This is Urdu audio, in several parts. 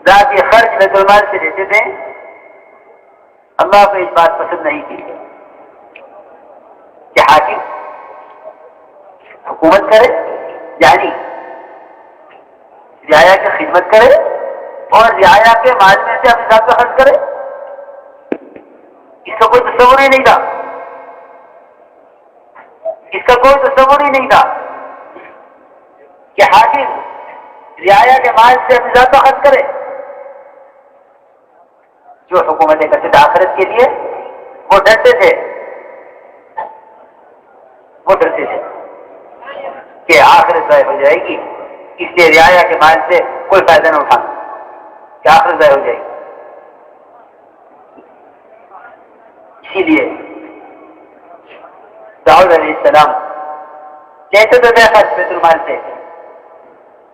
ذاتی خرچ بیت المال سے دیتے تھے، اللہ کو اس بات پسند نہیں تھی کہ حاکم حکومت کرے، یعنی رعایا کی خدمت کرے اور رعایا کے مال میں سے اپنے ذات کو خرچ کرے۔ اس کا کوئی تصور ہی نہیں تھا، اس کا کوئی تصور ہی نہیں تھا کہ حاکم رعایا کے مال سے اپنے ذات کو خرچ کرے۔ جو حکومتیں کرتے تھے آخرت کے لیے وہ ڈرتے تھے کہ آخرت ضائع ہو جائے گی، اس لیے رعایا کے مال سے کوئی فائدہ نہ اٹھانا کہ آخرت ضائع ہو جائے گی۔ اسی لیے داؤد علیہ السلام کہتے تو تھے خرچ بیت المال سے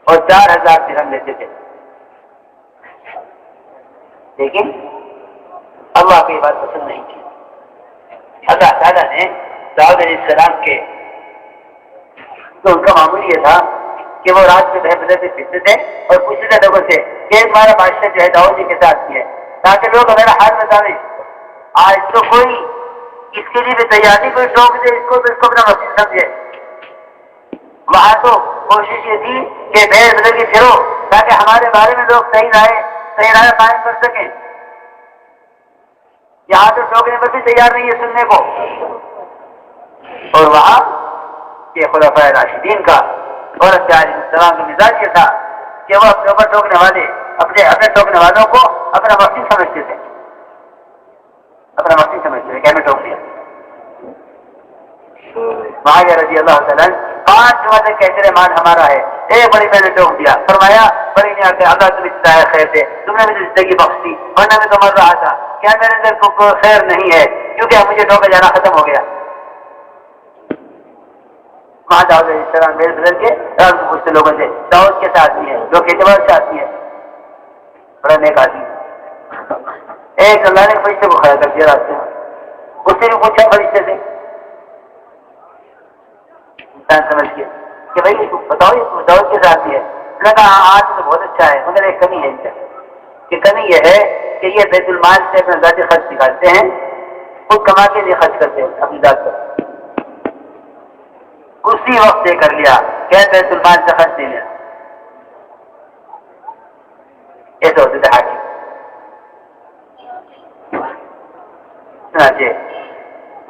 اور 4000 درہم لیتے تھے، لیکن اللہ کو یہ بات پسند نہیں تھی۔ اللہ تعالیٰ نے داؤد علیہ السلام کے تو ان کا معمول یہ تھا کہ وہ رات میں بہر سے پھرتے تھے اور پوچھتے تھے لوگوں سے کہ ہمارا بادشاہ جو ہے داؤد جی کے ساتھ ہے، تاکہ لوگ ہمارا حال بتاویں۔ آج تو کوئی اس کے لیے بھی تیار نہیں، کوئی ٹوک دے اس کو اپنا مسجد سمجھے۔ وہاں تو کوشش یہ تھی کہ بہر بدل کے پھرو تاکہ ہمارے بارے میں لوگ صحیح رائے قائم کر سکیں۔ یہاں تو ٹوکنے پر بھی تیار نہیں ہے سننے کو۔ اور وہاں کہ خلفائے راشدین کا اور علیہ السلام کا مزاج یہ تھا کہ وہ اپنے اوپر ٹوکنے والے اپنے ٹوکنے والوں کو اپنا مقصد سمجھتے تھے، کہ ہمیں ٹوک دیا۔ معاویہ رضی اللہ تعالیٰ 5 جمعہ کہتے رہے مال ہمارا ہے، ایک بڑی پہلے ٹوک دیا، فرمایا بڑی نہیں آتے اللہ تمہیں جزائے خیر دے، تم نے مجھے زندگی بخش دی ورنہ میں تو مر رہا تھا، کیا میرے اندر کو خیر نہیں ہے کیونکہ مجھے ٹوکے جانا ختم ہو گیا۔ وہاں داؤد علیہ السلام میرے بدل کے پوچھتے لوگوں سے داؤد کیسا آدمی ہے، لوگ اعتبار سے آدمی ہے، بڑا نیک آدمی۔ ایک اللہ نے فرشتے کو کھڑا کر دیا راستے میں، اس سے بھی پوچھا فرشتے سے انسان سمجھ کے کہ بھائی بتاؤ داؤد کیسا آدمی ہے؟ انہوں نے کہا آج تو بہت اچھا ہے مگر ایک کمی ہے ان کا، کہ کمی یہ ہے کہ یہ بیت المال سے اپنا ذاتی خرچ نکالتے ہیں، خود کما کے لیے خرچ کرتے ہیں اپنی ذات پر۔ اسی وقت یہ کر لیا کہ بیت المال سے خرچ نہیں لیا، ایسے ہوتے تھے حاکم۔ چنانچہ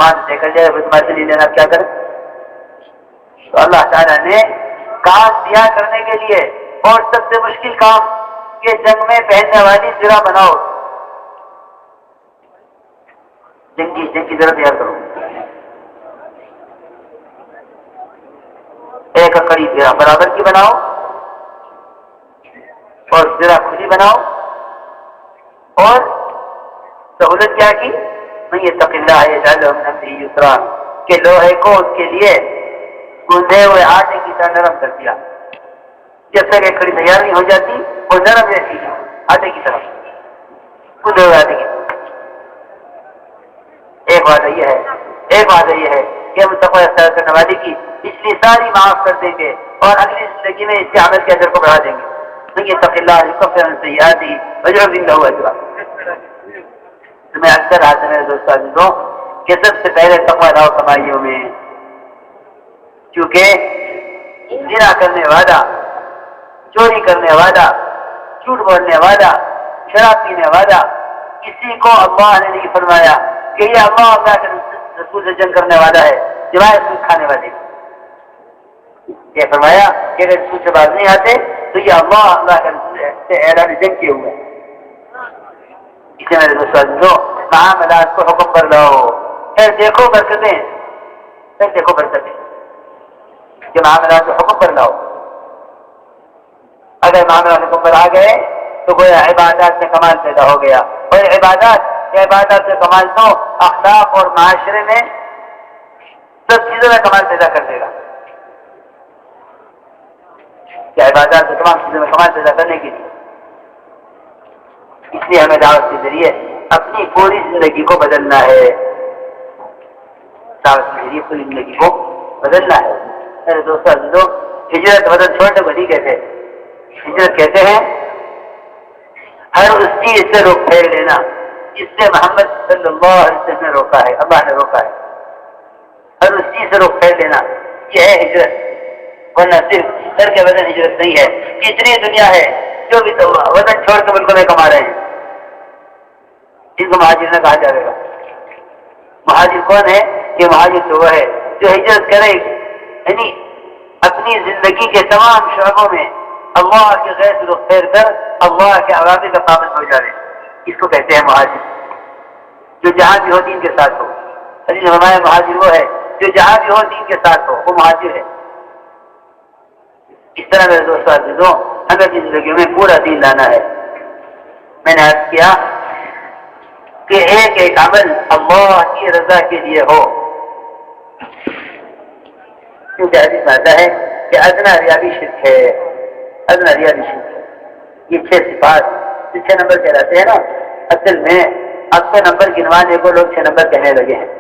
وہاں سے کر جائے بیت المال سے نہیں لینا، کیا کرے؟ تو اللہ تعالیٰ نے کام دیا کرنے کے لیے اور سب سے مشکل کام کہ جنگ میں پہننے والی زرہ بناؤ، جنگ کی زرہ تیار کرو، ایک کڑی زرہ برابر کی بناؤ اور زرہ کھلی بناؤ، اور سہولت کیا کی میں یہ تقلّہ یجعل له من امره یسرا کہ لوہے کو اس کے لیے گوندے ہوئے آٹے کی طرح نرم کر دیا، جب تک ایک کڑی تیار نہیں ہو جاتی وہ نرم رہتی ہے آٹے کی طرح، گوندے ہوئے آٹے کی طرح۔ ایک بات یہ ہے کہ ہم تقوی اختیار کرنے والے کی پچھلی ساری معاف کر دیں گے اور اگلی زندگی میں اس کے عمل کے اجر کو بڑھا دیں گے۔ تو یہ اتق اللہ یکفر عن سیئاته ویعظم له اجرا۔ تو میں اکثر آج میرے دوست عزیزوں کہ سب سے پہلے تقوی لاؤ کمائیوں میں، کیونکہ زنا کرنے والا، چوری کرنے والا، جھوٹ بولنے والا، شراب پینے والا، کسی کو اللہ نے نہیں فرمایا کہ یہ اللہ کے رسول سے جنگ کرنے والا ہے سوائے سود کھانے والے۔ یہ فرمایا کہ اگر رسول سے باز نہیں آتے تو یہ اللہ کے رسول سے اعلان جنگ کیے ہوئے۔ اسے میرے دوستوں معاملات کو حکم پر لاؤ، پھر دیکھو برکتیں، کہ معاملات کو حکم پر لاؤ۔ اگر معاملات حکم پر آ گئے تو گویا عبادات میں کمال پیدا ہو گیا، اور عبادات میں کمال تو اخلاق اور معاشرے میں سب چیزوں میں کمال پیدا کر دے گا۔ کہ عبادات سے تمام چیزوں میں کمال پیدا کرنے کے لیے اس لیے ہمیں دعوت کے ذریعے اپنی پوری زندگی کو بدلنا ہے، دعوت کے ذریعے پوری زندگی کو بدلنا ہے۔ میرے دوستوں ہجرت بدل چھوڑنے کو نہیں کہتے، ہجرت کہتے ہیں ہر اس چیز سے رخ پھیر لینا جس سے محمد صلی اللہ علیہ وسلم نے روکا ہے، اللہ نے روکا ہے، ہر اس چیز سے رخ پھیر لینا، یہ ہے ہجرت۔ ورنہ صرف سر کے وزن ہجرت نہیں ہے، اتنی دنیا ہے جو بھی تو وطن چھوڑ کے ملکوں میں کما رہے ہیں، جن کو مہاجر نہ کہا جائے گا۔ مہاجر کون ہے؟ یہ مہاجر تو وہ ہے جو ہجرت کرے، یعنی اپنی زندگی کے تمام شعبوں میں اللہ کے غیر سے رخ پھیر کر اللہ کے اوامر کا پابند ہو جائے، اس کو کہتے ہیں مہاجر، جو جہاں بھی ہو دین کے ساتھ ہو۔ حدیث میں فرمایا مہاجر وہ ہے جو جہاں بھی ہو دین کے ساتھ ہو، وہ مہاجر ہے۔ اس طرح میرے دوستوں عزیزوں، ہمیں اپنی زندگی میں پورا دین لانا ہے۔ میں نے عرض کیا کہ ایک ایک عمل اللہ کی رضا کے لیے ہو، کیونکہ حدیث میں آتا ہے کہ ادنا ریا بھی شرک ہے، ادنا ریا بھی شرک ہے۔ یہ 6 صفات، 6 نمبر کہلاتے ہیں نا، اصل میں اب تو نمبر گنوانے کو لوگ 6 نمبر کہنے لگے ہیں۔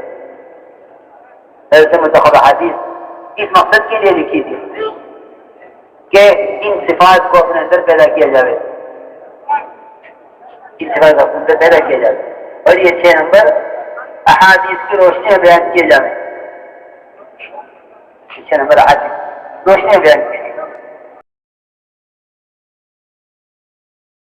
ایسے منتخب حدیث اس مقصد کے لیے لکھی تھی کہ ان صفات کو اپنے اندر پیدا کیا جائے، ان صفات کو اپنے اندر پیدا کیا جائے، اور یہ 6 نمبر احادیث کی روشنی میں بیان کیے جائیں۔ 6 نمبر احادیث روشنی میں بیان کیے